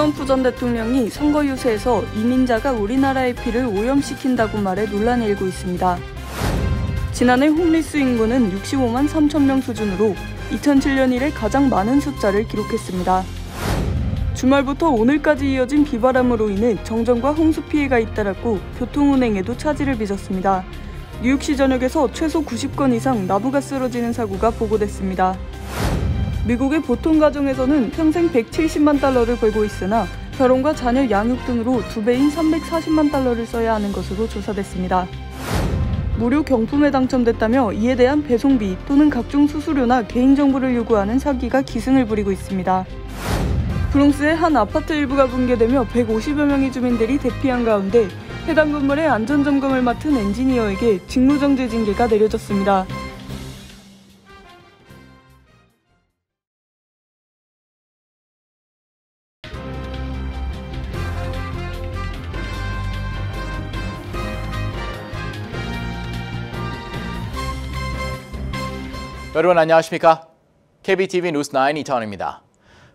트럼프 전 대통령이 선거 유세에서 이민자가 우리나라의 피를 오염시킨다고 말해 논란이 일고 있습니다. 지난해 홈리스 인구는 65만 3천 명 수준으로 2007년 이래 가장 많은 숫자를 기록했습니다. 주말부터 오늘까지 이어진 비바람으로 인해 정전과 홍수 피해가 잇따랐고 교통운행에도 차질을 빚었습니다. 뉴욕시 전역에서 최소 90건 이상 나무가 쓰러지는 사고가 보고됐습니다. 미국의 보통 가정에서는 평생 170만 달러를 벌고 있으나 결혼과 자녀 양육 등으로 2배인 340만 달러를 써야 하는 것으로 조사됐습니다. 무료 경품에 당첨됐다며 이에 대한 배송비 또는 각종 수수료나 개인정보를 요구하는 사기가 기승을 부리고 있습니다. 브롱스의 한 아파트 일부가 붕괴되며 150여 명의 주민들이 대피한 가운데 해당 건물의 안전점검을 맡은 엔지니어에게 직무정지 징계가 내려졌습니다. 여러분 안녕하십니까? KBTV 뉴스9 이태원입니다.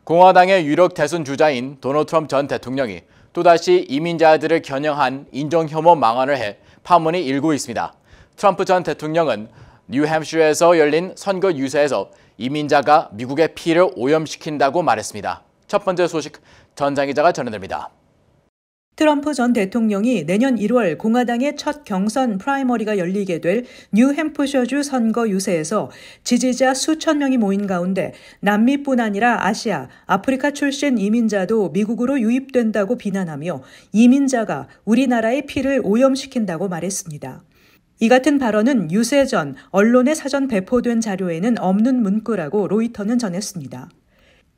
공화당의 유력 대선 주자인 도널드 트럼프 전 대통령이 또다시 이민자들을 겨냥한 인종혐오 망언을 해 파문이 일고 있습니다. 트럼프 전 대통령은 뉴햄슈어에서 열린 선거 유세에서 이민자가 미국의 피를 오염시킨다고 말했습니다. 첫 번째 소식 전장 기자가 전해드립니다. 트럼프 전 대통령이 내년 1월 공화당의 첫 경선 프라이머리가 열리게 될 뉴햄프셔주 선거 유세에서 지지자 수천 명이 모인 가운데 남미뿐 아니라 아시아, 아프리카 출신 이민자도 미국으로 유입된다고 비난하며 이민자가 우리나라의 피를 오염시킨다고 말했습니다. 이 같은 발언은 유세 전 언론에 사전 배포된 자료에는 없는 문구라고 로이터는 전했습니다.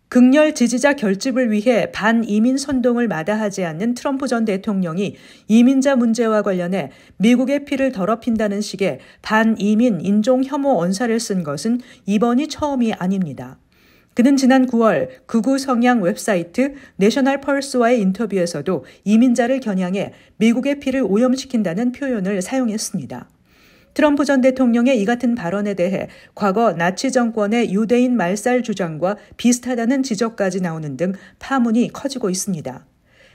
극렬 지지자 결집을 위해 반이민 선동을 마다하지 않는 트럼프 전 대통령이 이민자 문제와 관련해 미국의 피를 더럽힌다는 식의 반이민 인종 혐오 언사를 쓴 것은 이번이 처음이 아닙니다. 그는 지난 9월 극우 성향 웹사이트 내셔널 펄스와의 인터뷰에서도 이민자를 겨냥해 미국의 피를 오염시킨다는 표현을 사용했습니다. 트럼프 전 대통령의 이 같은 발언에 대해 과거 나치 정권의 유대인 말살 주장과 비슷하다는 지적까지 나오는 등 파문이 커지고 있습니다.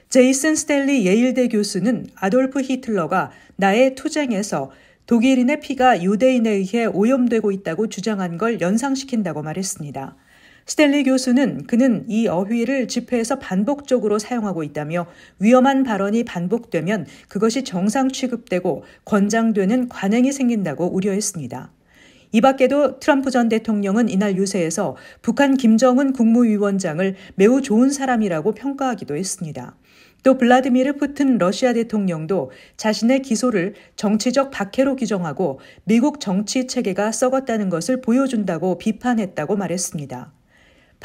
제이슨 스텔리 예일대 교수는 아돌프 히틀러가 나의 투쟁에서 독일인의 피가 유대인에 의해 오염되고 있다고 주장한 걸 연상시킨다고 말했습니다. 스텔리 교수는 그는 이 어휘를 집회에서 반복적으로 사용하고 있다며 위험한 발언이 반복되면 그것이 정상 취급되고 권장되는 관행이 생긴다고 우려했습니다. 이 밖에도 트럼프 전 대통령은 이날 유세에서 북한 김정은 국무위원장을 매우 좋은 사람이라고 평가하기도 했습니다. 또 블라디미르 푸틴 러시아 대통령도 자신의 기소를 정치적 박해로 규정하고 미국 정치 체계가 썩었다는 것을 보여준다고 비판했다고 말했습니다.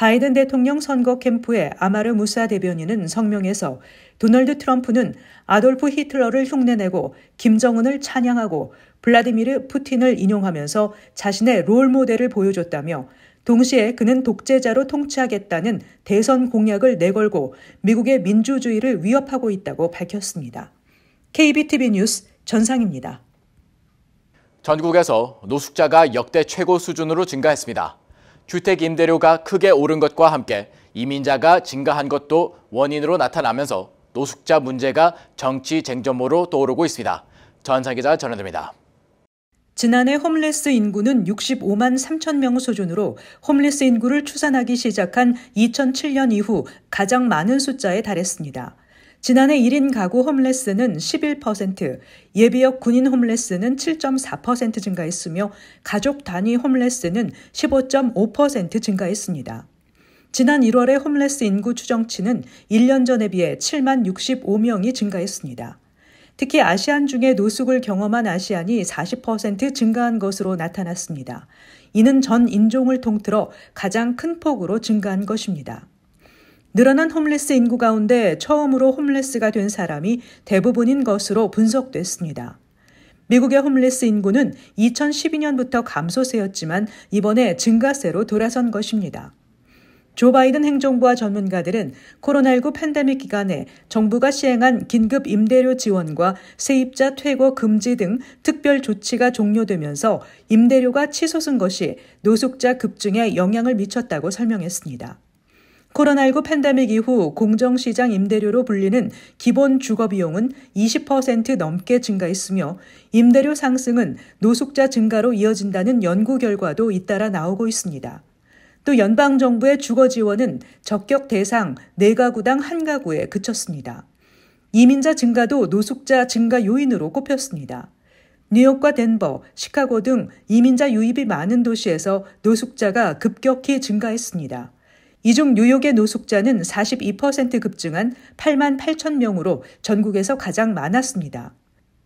바이든 대통령 선거 캠프의 아마르 무사 대변인은 성명에서 도널드 트럼프는 아돌프 히틀러를 흉내내고 김정은을 찬양하고 블라디미르 푸틴을 인용하면서 자신의 롤모델을 보여줬다며 동시에 그는 독재자로 통치하겠다는 대선 공약을 내걸고 미국의 민주주의를 위협하고 있다고 밝혔습니다. KBTV 뉴스 전상입니다. 전국에서 노숙자가 역대 최고 수준으로 증가했습니다. 주택 임대료가 크게 오른 것과 함께 이민자가 증가한 것도 원인으로 나타나면서 노숙자 문제가 정치 쟁점으로 떠오르고 있습니다. 전상 기자 전해드립니다. 지난해 홈리스 인구는 65만 3천 명 수준으로 홈리스 인구를 추산하기 시작한 2007년 이후 가장 많은 숫자에 달했습니다. 지난해 1인 가구 홈레스는 11%, 예비역 군인 홈레스는 7.4% 증가했으며 가족 단위 홈레스는 15.5% 증가했습니다. 지난 1월의 홈레스 인구 추정치는 1년 전에 비해 7만 65명이 증가했습니다. 특히 아시안 중에 노숙을 경험한 아시안이 40% 증가한 것으로 나타났습니다. 이는 전 인종을 통틀어 가장 큰 폭으로 증가한 것입니다. 늘어난 홈레스 인구 가운데 처음으로 홈레스가 된 사람이 대부분인 것으로 분석됐습니다. 미국의 홈레스 인구는 2012년부터 감소세였지만 이번에 증가세로 돌아선 것입니다. 조 바이든 행정부와 전문가들은 코로나19 팬데믹 기간에 정부가 시행한 긴급 임대료 지원과 세입자 퇴거 금지 등 특별 조치가 종료되면서 임대료가 치솟은 것이 노숙자 급증에 영향을 미쳤다고 설명했습니다. 코로나19 팬데믹 이후 공정시장 임대료로 불리는 기본 주거비용은 20% 넘게 증가했으며 임대료 상승은 노숙자 증가로 이어진다는 연구 결과도 잇따라 나오고 있습니다. 또 연방정부의 주거 지원은 적격 대상 4가구당 1가구에 그쳤습니다. 이민자 증가도 노숙자 증가 요인으로 꼽혔습니다. 뉴욕과 덴버, 시카고 등 이민자 유입이 많은 도시에서 노숙자가 급격히 증가했습니다. 이 중 뉴욕의 노숙자는 42% 급증한 8만 8천 명으로 전국에서 가장 많았습니다.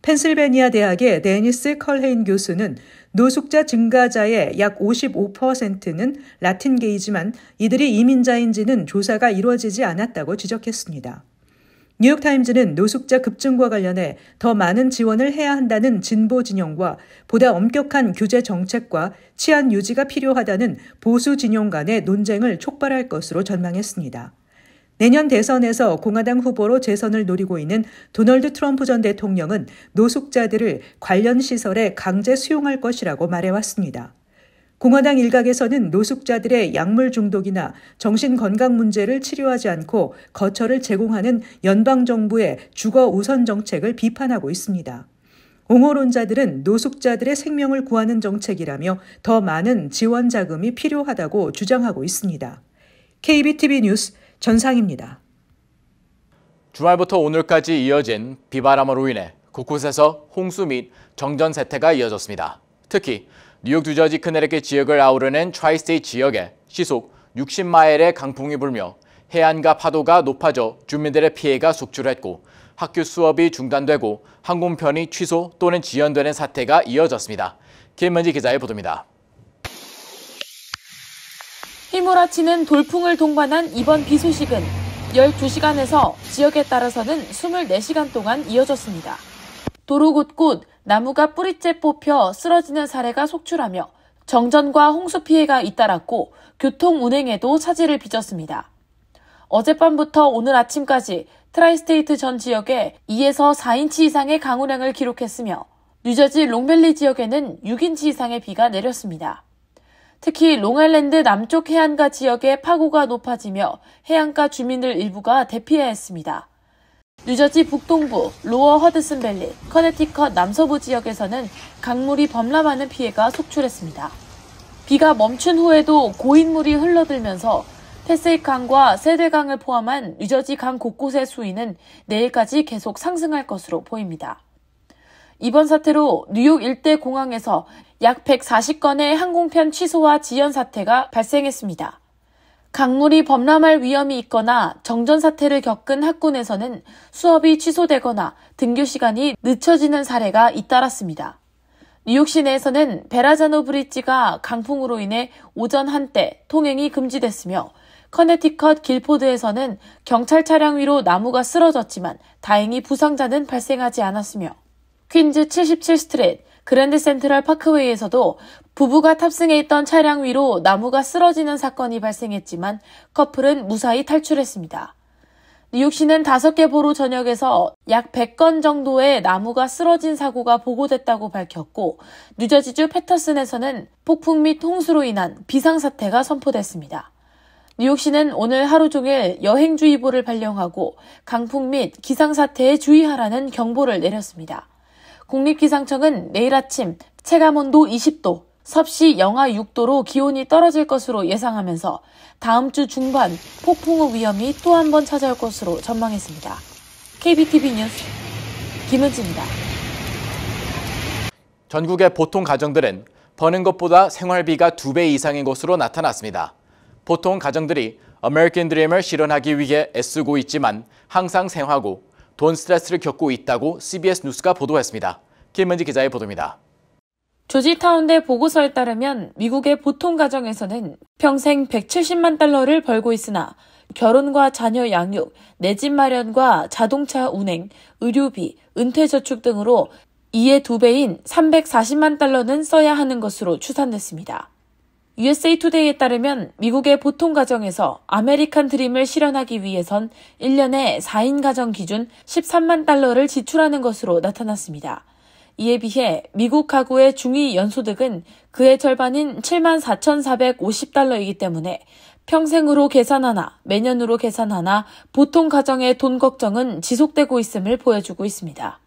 펜실베니아 대학의 데니스 컬헤인 교수는 노숙자 증가자의 약 55%는 라틴계이지만 이들이 이민자인지는 조사가 이루어지지 않았다고 지적했습니다. 뉴욕타임즈는 노숙자 급증과 관련해 더 많은 지원을 해야 한다는 진보 진영과 보다 엄격한 규제 정책과 치안 유지가 필요하다는 보수 진영 간의 논쟁을 촉발할 것으로 전망했습니다. 내년 대선에서 공화당 후보로 재선을 노리고 있는 도널드 트럼프 전 대통령은 노숙자들을 관련 시설에 강제 수용할 것이라고 말해왔습니다. 공화당 일각에서는 노숙자들의 약물 중독이나 정신건강 문제를 치료하지 않고 거처를 제공하는 연방정부의 주거 우선 정책을 비판하고 있습니다. 옹호론자들은 노숙자들의 생명을 구하는 정책이라며 더 많은 지원 자금이 필요하다고 주장하고 있습니다. KBTV 뉴스 전상입니다. 주말부터 오늘까지 이어진 비바람으로 인해 곳곳에서 홍수 및 정전 사태가 이어졌습니다. 특히 뉴욕 뉴저지 커네티컷 지역을 아우르는 트라이스테이트 지역에 시속 60마일의 강풍이 불며 해안가 파도가 높아져 주민들의 피해가 속출했고 학교 수업이 중단되고 항공편이 취소 또는 지연되는 사태가 이어졌습니다. 김은지 기자의 보도입니다. 휘몰아치는 돌풍을 동반한 이번 비 소식은 12시간에서 지역에 따라서는 24시간 동안 이어졌습니다. 도로 곳곳 나무가 뿌리째 뽑혀 쓰러지는 사례가 속출하며 정전과 홍수 피해가 잇따랐고 교통 운행에도 차질을 빚었습니다. 어젯밤부터 오늘 아침까지 트라이스테이트 전 지역에 2에서 4인치 이상의 강우량을 기록했으며 뉴저지 롱밸리 지역에는 6인치 이상의 비가 내렸습니다. 특히 롱아일랜드 남쪽 해안가 지역에 파고가 높아지며 해안가 주민들 일부가 대피해야 했습니다. 뉴저지 북동부, 로어 허드슨밸리, 커네티컷 남서부 지역에서는 강물이 범람하는 피해가 속출했습니다. 비가 멈춘 후에도 고인물이 흘러들면서 패스익 강과 세대강을 포함한 뉴저지 강 곳곳의 수위는 내일까지 계속 상승할 것으로 보입니다. 이번 사태로 뉴욕 일대 공항에서 약 140건의 항공편 취소와 지연 사태가 발생했습니다. 강물이 범람할 위험이 있거나 정전 사태를 겪은 학군에서는 수업이 취소되거나 등교 시간이 늦춰지는 사례가 잇따랐습니다. 뉴욕 시내에서는 베라자노 브릿지가 강풍으로 인해 오전 한때 통행이 금지됐으며 커네티컷 길포드에서는 경찰 차량 위로 나무가 쓰러졌지만 다행히 부상자는 발생하지 않았으며 퀸즈 77스트리트, 그랜드 센트럴 파크웨이에서도 부부가 탑승해 있던 차량 위로 나무가 쓰러지는 사건이 발생했지만 커플은 무사히 탈출했습니다. 뉴욕시는 5개 보로 전역에서 약 100건 정도의 나무가 쓰러진 사고가 보고됐다고 밝혔고 뉴저지주 패터슨에서는 폭풍 및 홍수로 인한 비상사태가 선포됐습니다. 뉴욕시는 오늘 하루 종일 여행주의보를 발령하고 강풍 및 기상사태에 주의하라는 경보를 내렸습니다. 국립기상청은 내일 아침 체감온도 20도, 섭씨 영하 6도로 기온이 떨어질 것으로 예상하면서 다음 주 중반 폭풍우 위험이 또 한 번 찾아올 것으로 전망했습니다. KBTV 뉴스 김은지입니다. 전국의 보통 가정들은 버는 것보다 생활비가 2배 이상인 것으로 나타났습니다. 보통 가정들이 아메리칸 드림을 실현하기 위해 애쓰고 있지만 항상 생활고 돈 스트레스를 겪고 있다고 CBS 뉴스가 보도했습니다. 김은지 기자의 보도입니다. 조지타운대 보고서에 따르면 미국의 보통 가정에서는 평생 170만 달러를 벌고 있으나 결혼과 자녀 양육, 내 집 마련과 자동차 운행, 의료비, 은퇴저축 등으로 이의 2배인 340만 달러는 써야 하는 것으로 추산됐습니다. USA 투데이에 따르면 미국의 보통 가정에서 아메리칸 드림을 실현하기 위해선 1년에 4인 가정 기준 13만 달러를 지출하는 것으로 나타났습니다. 이에 비해 미국 가구의 중위 연소득은 그의 절반인 74,450달러이기 때문에 평생으로 계산하나, 매년으로 계산하나 보통 가정의 돈 걱정은 지속되고 있음을 보여주고 있습니다.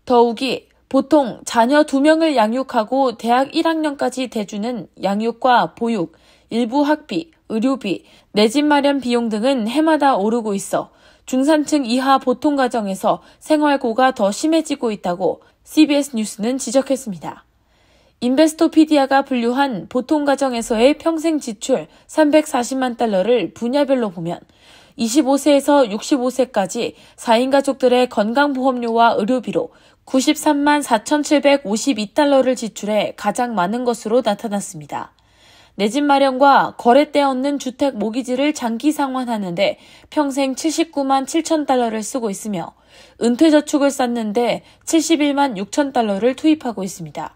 더욱이 보통 자녀 2명을 양육하고 대학 1학년까지 대주는 양육과 보육, 일부 학비, 의료비, 내 집 마련 비용 등은 해마다 오르고 있어 중산층 이하 보통 가정에서 생활고가 더 심해지고 있다고 CBS 뉴스는 지적했습니다. 인베스토피디아가 분류한 보통 가정에서의 평생 지출 340만 달러를 분야별로 보면 25세에서 65세까지 4인 가족들의 건강보험료와 의료비로 93만 4,752달러를 지출해 가장 많은 것으로 나타났습니다. 내 집 마련과 거래때 얻는 주택 모기지를 장기 상환하는데 평생 79만 7천 달러를 쓰고 있으며 은퇴저축을 쌓는데 71만 6천 달러를 투입하고 있습니다.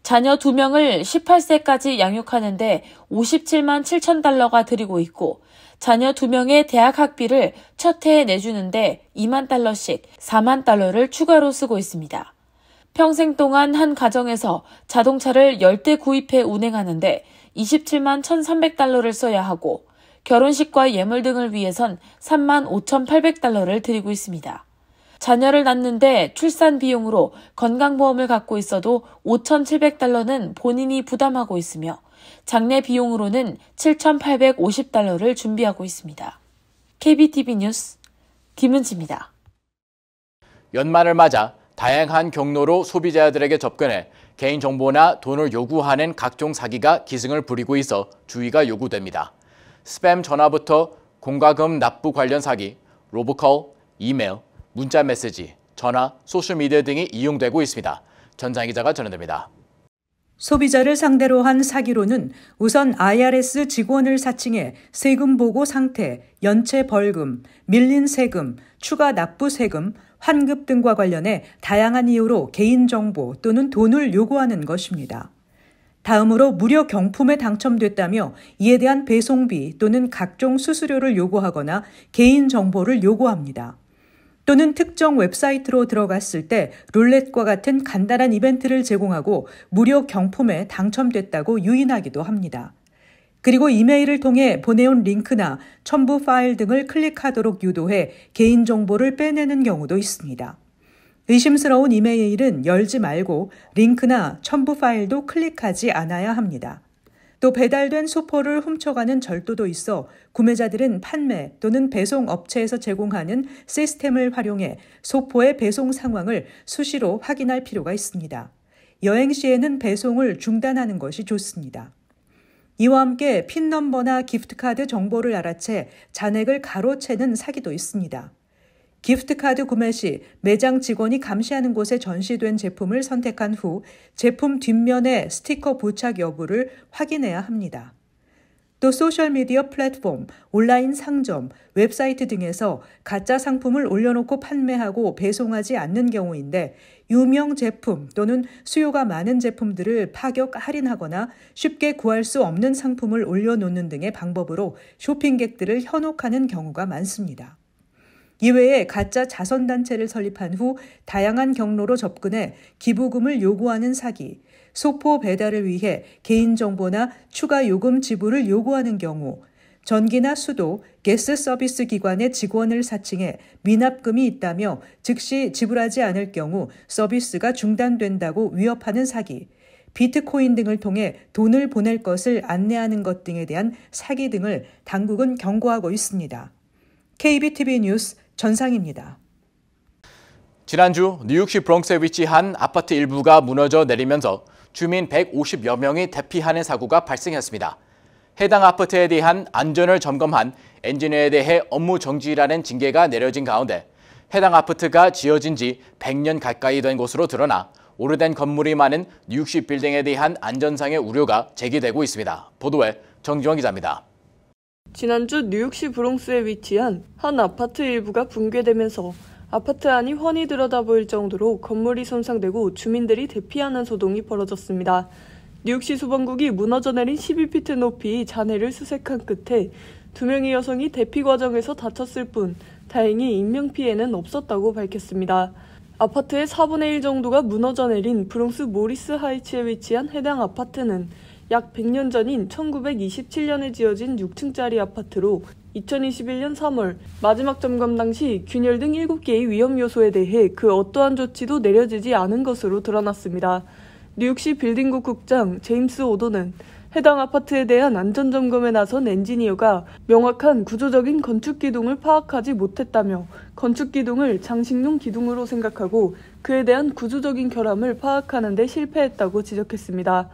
자녀 2명을 18세까지 양육하는데 57만 7천 달러가 들이고 있고 자녀 2명의 대학 학비를 첫 해에 내주는데 2만 달러씩 4만 달러를 추가로 쓰고 있습니다. 평생 동안 한 가정에서 자동차를 10대 구입해 운행하는데 27만 1,300달러를 써야 하고 결혼식과 예물 등을 위해선 3만 5,800달러를 들이고 있습니다. 자녀를 낳는데 출산 비용으로 건강보험을 갖고 있어도 5,700달러는 본인이 부담하고 있으며 장례 비용으로는 7,850달러를 준비하고 있습니다. KBTV 뉴스 김은지입니다. 연말을 맞아 다양한 경로로 소비자들에게 접근해 개인정보나 돈을 요구하는 각종 사기가 기승을 부리고 있어 주의가 요구됩니다. 스팸 전화부터 공과금 납부 관련 사기, 로보콜, 이메일, 문자 메시지, 전화, 소셜미디어 등이 이용되고 있습니다. 전장 기자가 전해드립니다. 소비자를 상대로 한 사기로는 우선 IRS 직원을 사칭해 세금 보고 상태, 연체 벌금, 밀린 세금, 추가 납부 세금, 환급 등과 관련해 다양한 이유로 개인정보 또는 돈을 요구하는 것입니다. 다음으로 무료 경품에 당첨됐다며 이에 대한 배송비 또는 각종 수수료를 요구하거나 개인정보를 요구합니다. 또는 특정 웹사이트로 들어갔을 때 룰렛과 같은 간단한 이벤트를 제공하고 무료 경품에 당첨됐다고 유인하기도 합니다. 그리고 이메일을 통해 보내온 링크나 첨부 파일 등을 클릭하도록 유도해 개인정보를 빼내는 경우도 있습니다. 의심스러운 이메일은 열지 말고 링크나 첨부 파일도 클릭하지 않아야 합니다. 또 배달된 소포를 훔쳐가는 절도도 있어 구매자들은 판매 또는 배송 업체에서 제공하는 시스템을 활용해 소포의 배송 상황을 수시로 확인할 필요가 있습니다. 여행 시에는 배송을 중단하는 것이 좋습니다. 이와 함께 핀 넘버나 기프트카드 정보를 알아채 잔액을 가로채는 사기도 있습니다. 기프트카드 구매 시 매장 직원이 감시하는 곳에 전시된 제품을 선택한 후 제품 뒷면에 스티커 부착 여부를 확인해야 합니다. 또 소셜미디어 플랫폼, 온라인 상점, 웹사이트 등에서 가짜 상품을 올려놓고 판매하고 배송하지 않는 경우인데 유명 제품 또는 수요가 많은 제품들을 파격 할인하거나 쉽게 구할 수 없는 상품을 올려놓는 등의 방법으로 쇼핑객들을 현혹하는 경우가 많습니다. 이외에 가짜 자선단체를 설립한 후 다양한 경로로 접근해 기부금을 요구하는 사기, 소포 배달을 위해 개인정보나 추가 요금 지불을 요구하는 경우, 전기나 수도, 가스 서비스 기관의 직원을 사칭해 미납금이 있다며 즉시 지불하지 않을 경우 서비스가 중단된다고 위협하는 사기, 비트코인 등을 통해 돈을 보낼 것을 안내하는 것 등에 대한 사기 등을 당국은 경고하고 있습니다. KBTV 뉴스 전상입니다. 지난주 뉴욕시 브롱스에 위치한 아파트 일부가 무너져 내리면서 주민 150여 명이 대피하는 사고가 발생했습니다. 해당 아파트에 대한 안전을 점검한 엔지니어에 대해 업무 정지라는 징계가 내려진 가운데 해당 아파트가 지어진 지 100년 가까이 된 것으로 드러나 오래된 건물이 많은 뉴욕시 빌딩에 대한 안전상의 우려가 제기되고 있습니다. 보도에 정지원 기자입니다. 지난주 뉴욕시 브롱스에 위치한 한 아파트 일부가 붕괴되면서 아파트 안이 훤히 들여다보일 정도로 건물이 손상되고 주민들이 대피하는 소동이 벌어졌습니다. 뉴욕시 소방국이 무너져 내린 12피트 높이 잔해를 수색한 끝에 2명의 여성이 대피 과정에서 다쳤을 뿐 다행히 인명피해는 없었다고 밝혔습니다. 아파트의 4분의 1 정도가 무너져 내린 브롱스 모리스 하이츠에 위치한 해당 아파트는 약 100년 전인 1927년에 지어진 6층짜리 아파트로 2021년 3월 마지막 점검 당시 균열 등 7개의 위험 요소에 대해 그 어떠한 조치도 내려지지 않은 것으로 드러났습니다. 뉴욕시 빌딩국 국장 제임스 오도는 해당 아파트에 대한 안전점검에 나선 엔지니어가 명확한 구조적인 건축 기둥을 파악하지 못했다며 건축 기둥을 장식용 기둥으로 생각하고 그에 대한 구조적인 결함을 파악하는 데 실패했다고 지적했습니다.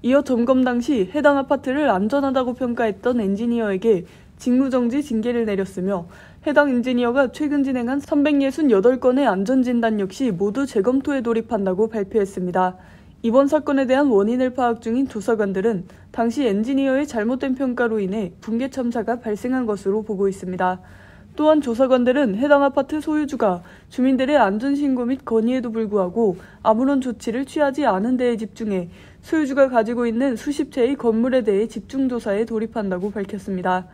이어 점검 당시 해당 아파트를 안전하다고 평가했던 엔지니어에게 직무정지 징계를 내렸으며 해당 엔지니어가 최근 진행한 368건의 안전진단 역시 모두 재검토에 돌입한다고 발표했습니다. 이번 사건에 대한 원인을 파악 중인 조사관들은 당시 엔지니어의 잘못된 평가로 인해 붕괴 참사가 발생한 것으로 보고 있습니다. 또한 조사관들은 해당 아파트 소유주가 주민들의 안전신고 및 건의에도 불구하고 아무런 조치를 취하지 않은 데에 집중해 소유주가 가지고 있는 수십 채의 건물에 대해 집중조사에 돌입한다고 밝혔습니다.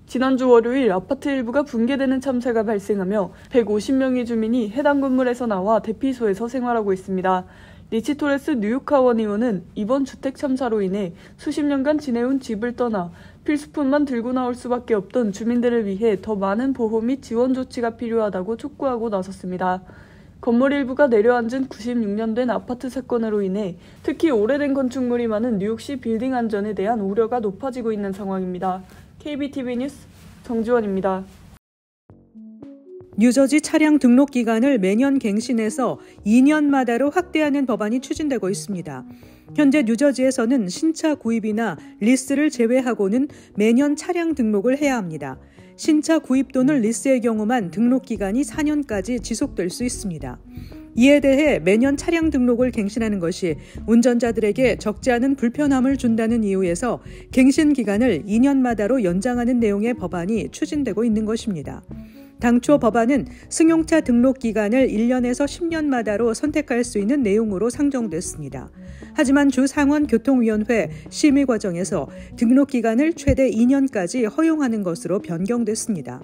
지난주 월요일 아파트 일부가 붕괴되는 참사가 발생하며 150명의 주민이 해당 건물에서 나와 대피소에서 생활하고 있습니다. 리치 토레스 뉴욕하원 의원은 이번 주택 참사로 인해 수십 년간 지내온 집을 떠나 필수품만 들고 나올 수밖에 없던 주민들을 위해 더 많은 보호 및 지원 조치가 필요하다고 촉구하고 나섰습니다. 건물 일부가 내려앉은 96년 된 아파트 사건으로 인해 특히 오래된 건축물이 많은 뉴욕시 빌딩 안전에 대한 우려가 높아지고 있는 상황입니다. KBTV 뉴스 정지원입니다. 뉴저지 차량 등록 기간을 매년 갱신해서 2년마다로 확대하는 법안이 추진되고 있습니다. 현재 뉴저지에서는 신차 구입이나 리스를 제외하고는 매년 차량 등록을 해야 합니다. 신차 구입 또는 리스의 경우만 등록 기간이 4년까지 지속될 수 있습니다. 이에 대해 매년 차량 등록을 갱신하는 것이 운전자들에게 적지 않은 불편함을 준다는 이유에서 갱신 기간을 2년마다로 연장하는 내용의 법안이 추진되고 있는 것입니다. 당초 법안은 승용차 등록 기간을 1년에서 10년마다로 선택할 수 있는 내용으로 상정됐습니다. 하지만 주 상원교통위원회 심의 과정에서 등록 기간을 최대 2년까지 허용하는 것으로 변경됐습니다.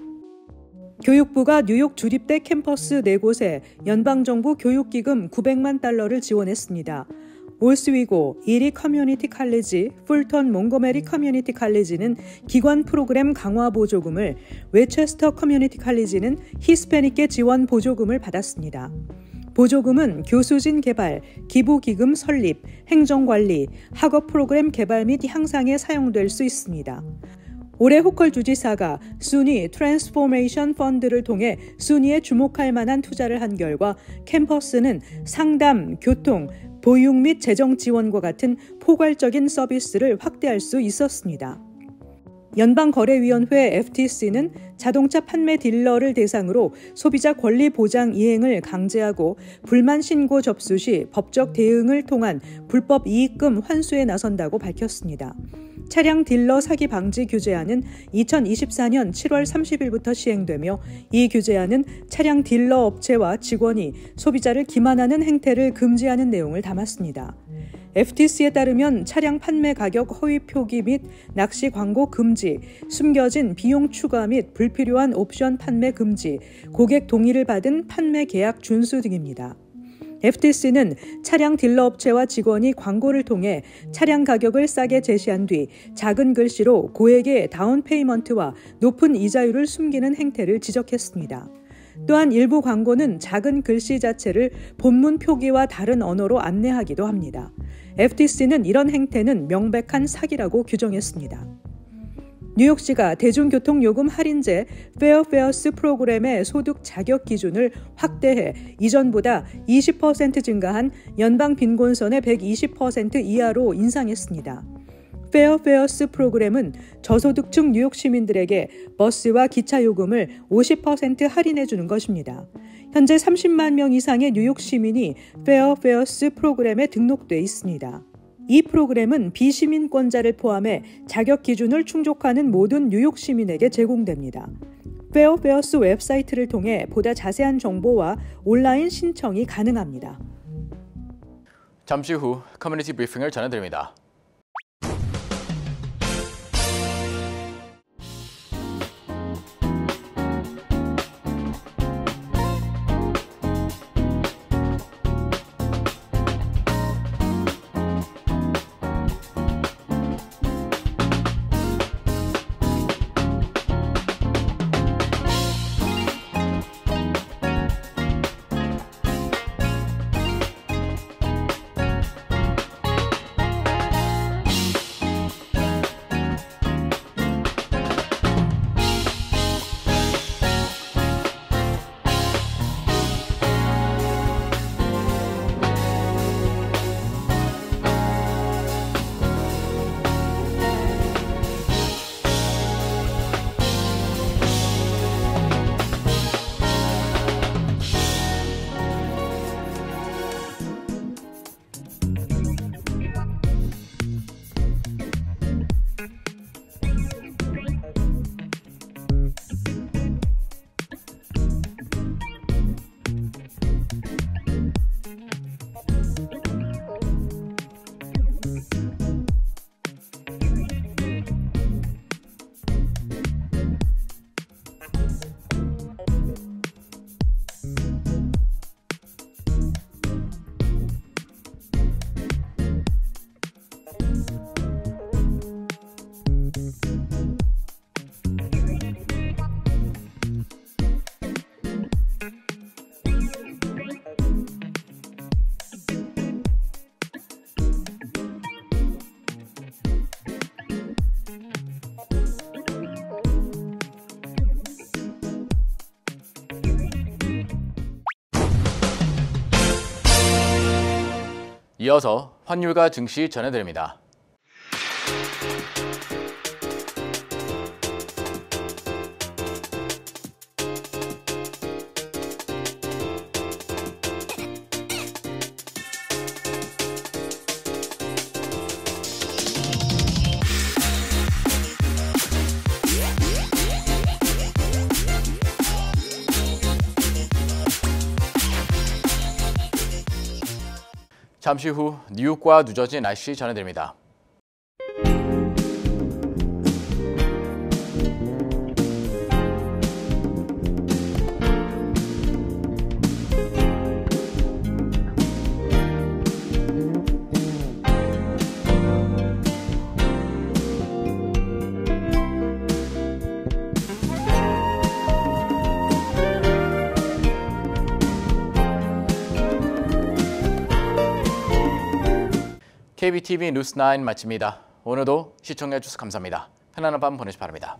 교육부가 뉴욕 주립대 캠퍼스 4곳에 연방정부 교육기금 $900만 지원했습니다. 올스위고, 이리 커뮤니티 칼리지, 풀턴 몽고메리 커뮤니티 칼리지는 기관 프로그램 강화 보조금을, 웨체스터 커뮤니티 칼리지는 히스패닉계 지원 보조금을 받았습니다. 보조금은 교수진 개발, 기부기금 설립, 행정관리, 학업 프로그램 개발 및 향상에 사용될 수 있습니다. 올해 호컬 주지사가 수니 트랜스포메이션 펀드를 통해 수니에 주목할 만한 투자를 한 결과 캠퍼스는 상담, 교통, 보육 및 재정 지원과 같은 포괄적인 서비스를 확대할 수 있었습니다. 연방거래위원회 FTC는 자동차 판매 딜러를 대상으로 소비자 권리 보장 이행을 강제하고 불만 신고 접수 시 법적 대응을 통한 불법 이익금 환수에 나선다고 밝혔습니다. 차량 딜러 사기 방지 규제안은 2024년 7월 30일부터 시행되며 이 규제안은 차량 딜러 업체와 직원이 소비자를 기만하는 행태를 금지하는 내용을 담았습니다. FTC에 따르면 차량 판매 가격 허위 표기 및 낚시 광고 금지, 숨겨진 비용 추가 및 불필요한 옵션 판매 금지, 고객 동의를 받은 판매 계약 준수 등입니다. FTC는 차량 딜러 업체와 직원이 광고를 통해 차량 가격을 싸게 제시한 뒤 작은 글씨로 고액의 다운 페이먼트와 높은 이자율을 숨기는 행태를 지적했습니다. 또한 일부 광고는 작은 글씨 자체를 본문 표기와 다른 언어로 안내하기도 합니다. FTC는 이런 행태는 명백한 사기라고 규정했습니다. 뉴욕시가 대중교통요금 할인제 페어페어스 프로그램의 소득 자격 기준을 확대해 이전보다 20% 증가한 연방 빈곤선의 120% 이하로 인상했습니다. 페어페어스 프로그램은 저소득층 뉴욕 시민들에게 버스와 기차 요금을 50% 할인해 주는 것입니다. 현재 30만 명 이상의 뉴욕 시민이 페어페어스 프로그램에 등록돼 있습니다. 이 프로그램은 비시민권자를 포함해 자격 기준을 충족하는 모든 뉴욕 시민에게 제공됩니다. 페어페어스 웹사이트를 통해 보다 자세한 정보와 온라인 신청이 가능합니다. 잠시 후 커뮤니티 브리핑을 전해드립니다. 이어서 환율과 증시 전해드립니다. 잠시 후 뉴욕과 뉴저지 날씨 전해드립니다. KBTV 뉴스 9 마칩니다. 오늘도 시청해주셔서 감사합니다. 편안한 밤 보내시기 바랍니다.